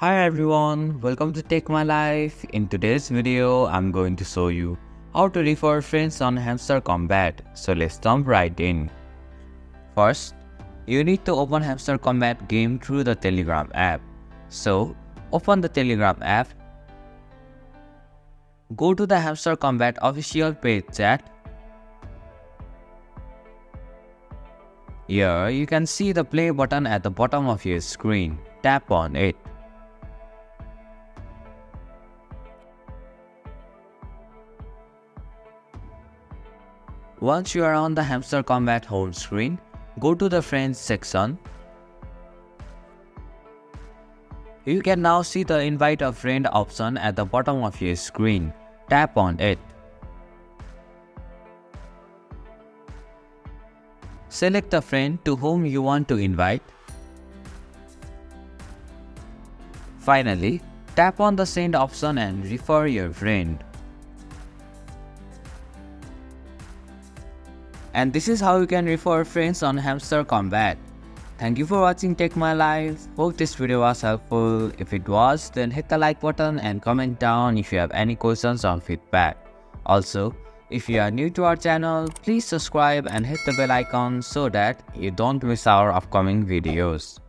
Hi everyone, welcome to Take My Life. In today's video, I'm going to show you how to refer friends on Hamster Kombat. So let's jump right in. First, you need to open Hamster Kombat game through the Telegram app. So, open the Telegram app. Go to the Hamster Kombat official page chat. Here, you can see the play button at the bottom of your screen. Tap on it. Once you are on the Hamster Kombat home screen, go to the Friends section. You can now see the Invite a Friend option at the bottom of your screen. Tap on it. Select the friend to whom you want to invite. Finally, tap on the Send option and refer your friend. And this is how you can refer friends on Hamster Kombat. Thank you for watching Take My Life. Hope this video was helpful. If it was, then hit the like button and comment down if you have any questions or feedback. Also, if you are new to our channel, please subscribe and hit the bell icon so that you don't miss our upcoming videos.